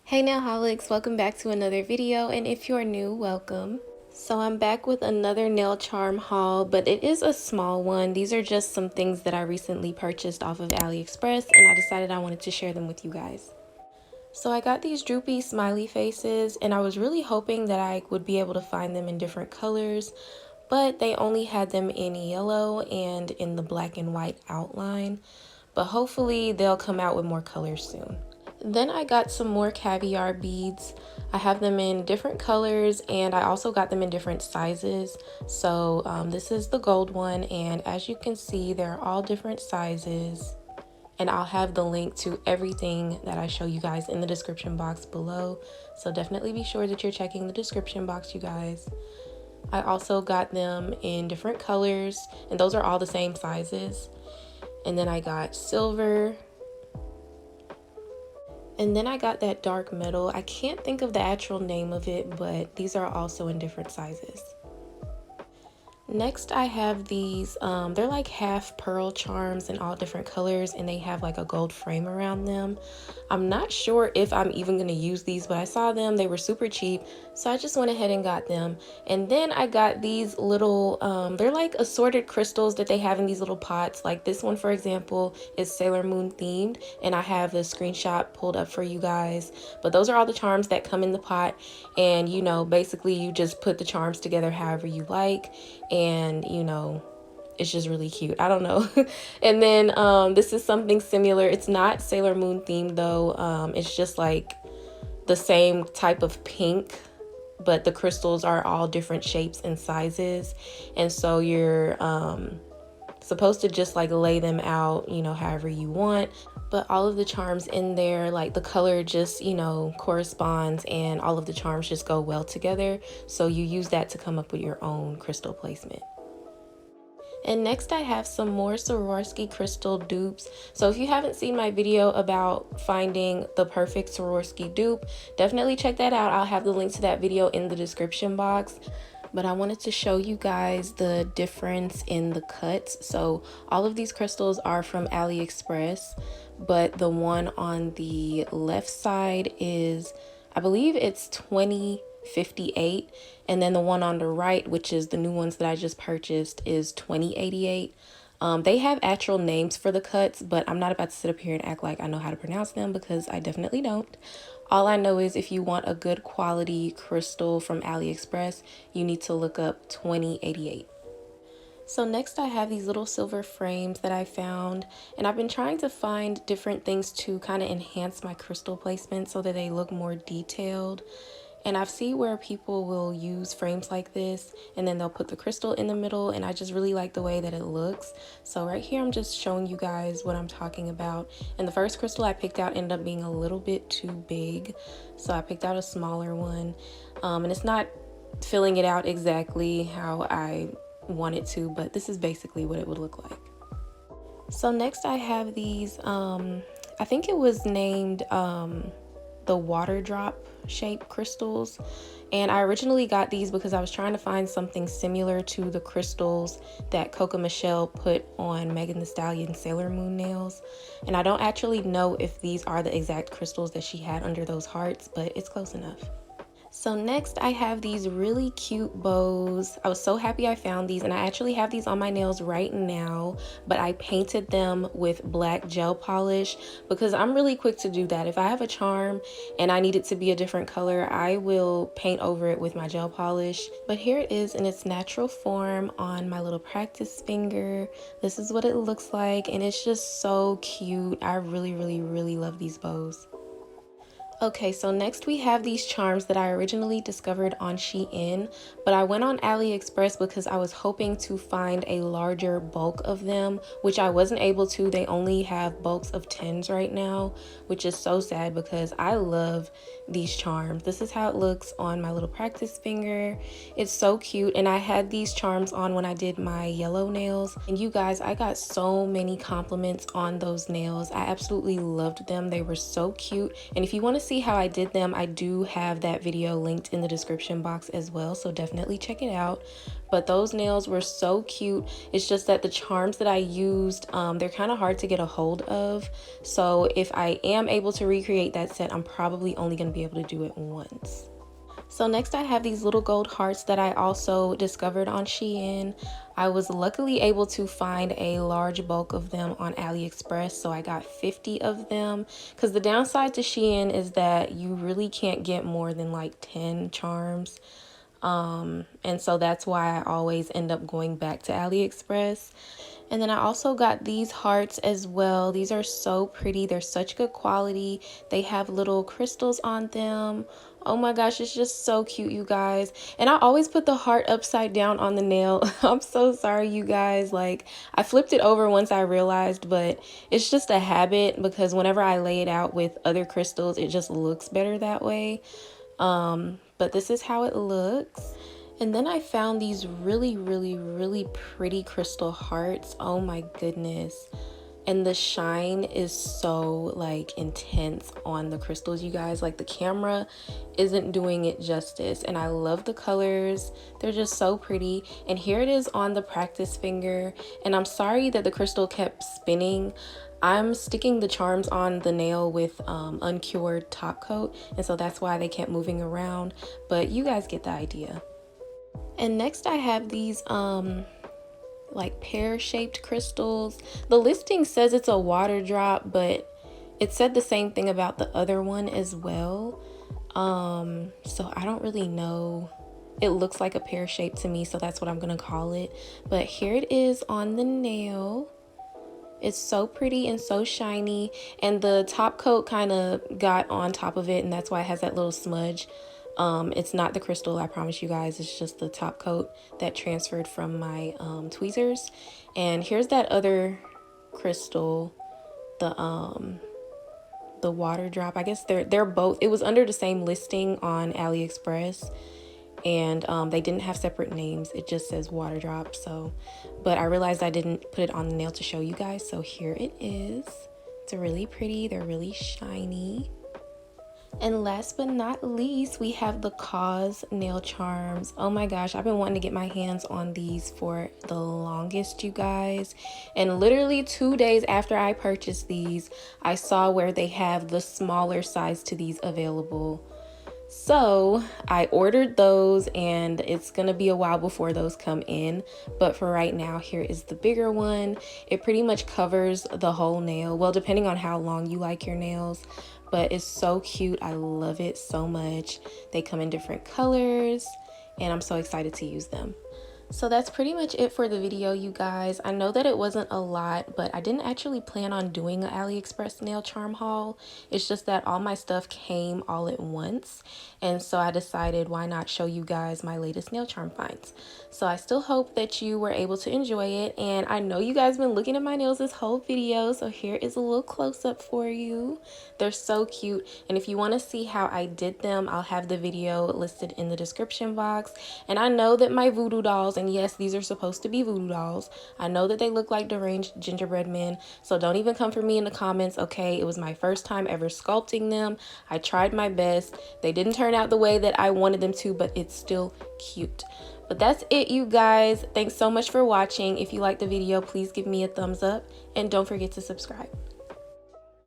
Hey Nailholics, welcome back to another video, and if you're new, welcome. So I'm back with another nail charm haul, but it is a small one. These are just some things that I recently purchased off of AliExpress, and I decided I wanted to share them with you guys. So I got these Droopy smiley faces, and I was really hoping that I would be able to find them in different colors, but they only had them in yellow and in the black and white outline, but hopefully they'll come out with more colors soon. Then I got some more caviar beads. I have them in different colors, and I also got them in different sizes. So this is the gold one, and as you can see, they're all different sizes. And I'll have the link to everything that I show you guys in the description box below. So definitely be sure that you're checking the description box, you guys. I also got them in different colors, and those are all the same sizes. And then I got silver. And then I got that dark metal. I can't think of the actual name of it, but these are also in different sizes. Next I have these, they're like half pearl charms in all different colors, and they have like a gold frame around them. I'm not sure if I'm even going to use these, but I saw them, they were super cheap, so I just went ahead and got them. And then I got these little, they're like assorted crystals that they have in these little pots. Like this one, for example, is Sailor Moon themed, and I have the screenshot pulled up for you guys. But those are all the charms that come in the pot, and you know, basically you just put the charms together however you like. And you know, it's just really cute. I don't know. And then this is something similar. It's not Sailor Moon themed though. It's just like the same type of pink, but the crystals are all different shapes and sizes, and so you're supposed to just like lay them out, you know, however you want. But all of the charms in there, like the color just, you know, corresponds, and all of the charms just go well together. So you use that to come up with your own crystal placement. And next I have some more Swarovski crystal dupes. So if you haven't seen my video about finding the perfect Swarovski dupe, definitely check that out. I'll have the link to that video in the description box. But I wanted to show you guys the difference in the cuts. So all of these crystals are from AliExpress, but the one on the left side is, I believe it's 2058, and then the one on the right, which is the new ones that I just purchased, is 2088. They have actual names for the cuts, but I'm not about to sit up here and act like I know how to pronounce them, because I definitely don't. All I know is if you want a good quality crystal from AliExpress, you need to look up 2088. So next I have these little silver frames that I found, and I've been trying to find different things to kind of enhance my crystal placement so that they look more detailed. And I've seen where people will use frames like this, and then they'll put the crystal in the middle, and I just really like the way that it looks. So right here I'm just showing you guys what I'm talking about. And the first crystal I picked out ended up being a little bit too big, so I picked out a smaller one. And it's not filling it out exactly how I want it to, but this is basically what it would look like. So next I have these, I think it was named the water drop shape crystals, and I originally got these because I was trying to find something similar to the crystals that Coco Michelle put on Megan Thee Stallion's Sailor Moon nails, and I don't actually know if these are the exact crystals that she had under those hearts, but it's close enough. So next I have these really cute bows. I was so happy I found these, and I actually have these on my nails right now, but I painted them with black gel polish because I'm really quick to do that. If I have a charm and I need it to be a different color, I will paint over it with my gel polish. But here it is in its natural form on my little practice finger. This is what it looks like, and it's just so cute. I really love these bows. Okay, so next we have these charms that I originally discovered on Shein, but I went on AliExpress because I was hoping to find a larger bulk of them, which I wasn't able to. They only have bulks of 10s right now, which is so sad because I love these charms. This is how it looks on my little practice finger. It's so cute, and I had these charms on when I did my yellow nails, and you guys, I got so many compliments on those nails. I absolutely loved them. They were so cute, and if you want to see how I did them, I do have that video linked in the description box as well, so definitely check it out. But those nails were so cute. It's just that the charms that I used, they're kind of hard to get a hold of. So if I am able to recreate that set, I'm probably only going to be able to do it once. So next I have these little gold hearts that I also discovered on Shein. I was luckily able to find a large bulk of them on AliExpress, so I got 50 of them. Because the downside to Shein is that you really can't get more than like 10 charms. And so that's why I always end up going back to AliExpress. And then I also got these hearts as well. These are so pretty. They're such good quality. They have little crystals on them. Oh my gosh, it's just so cute, you guys. And I always put the heart upside down on the nail. I'm so sorry, you guys. Like, I flipped it over once I realized, but it's just a habit because whenever I lay it out with other crystals, it just looks better that way. But this is how it looks. And then I found these really pretty crystal hearts. Oh my goodness. And the shine is so like intense on the crystals, you guys. Like, the camera isn't doing it justice. And I love the colors. They're just so pretty. And here it is on the practice finger. And I'm sorry that the crystal kept spinning. I'm sticking the charms on the nail with uncured top coat, and so that's why they kept moving around, but you guys get the idea. And next I have these like pear-shaped crystals. The listing says it's a water drop, but it said the same thing about the other one as well. So I don't really know. It looks like a pear shape to me, so that's what I'm gonna call it. But here it is on the nail. It's so pretty and so shiny, and the top coat kind of got on top of it, and that's why it has that little smudge. It's not the crystal, I promise you guys. It's just the top coat that transferred from my tweezers. And here's that other crystal, the water drop. I guess they're both. It was under the same listing on AliExpress. And they didn't have separate names. It just says water drop. So, but I realized I didn't put it on the nail to show you guys, so here it is. It's really pretty. They're really shiny. And last but not least, we have the Cause nail charms. Oh my gosh, I've been wanting to get my hands on these for the longest, you guys. And literally 2 days after I purchased these, I saw where they have the smaller size to these available. So I ordered those, and it's gonna be a while before those come in, but for right now, here is the bigger one. It pretty much covers the whole nail, well, depending on how long you like your nails, but it's so cute. I love it so much. They come in different colors, and I'm so excited to use them. So that's pretty much it for the video, you guys. I know that it wasn't a lot, but I didn't actually plan on doing an AliExpress nail charm haul. It's just that all my stuff came all at once, and so I decided why not show you guys my latest nail charm finds. So I still hope that you were able to enjoy it, and I know you guys been looking at my nails this whole video, so here is a little close-up for you. They're so cute, and if you want to see how I did them, I'll have the video listed in the description box. And I know that my voodoo dolls, and yes, these are supposed to be voodoo dolls, I know that they look like deranged gingerbread men, so don't even come for me in the comments, okay? It was my first time ever sculpting them. I tried my best. They didn't turn out the way that I wanted them to, but it's still cute. But that's it, you guys. Thanks so much for watching. If you liked the video, please give me a thumbs up, and don't forget to subscribe.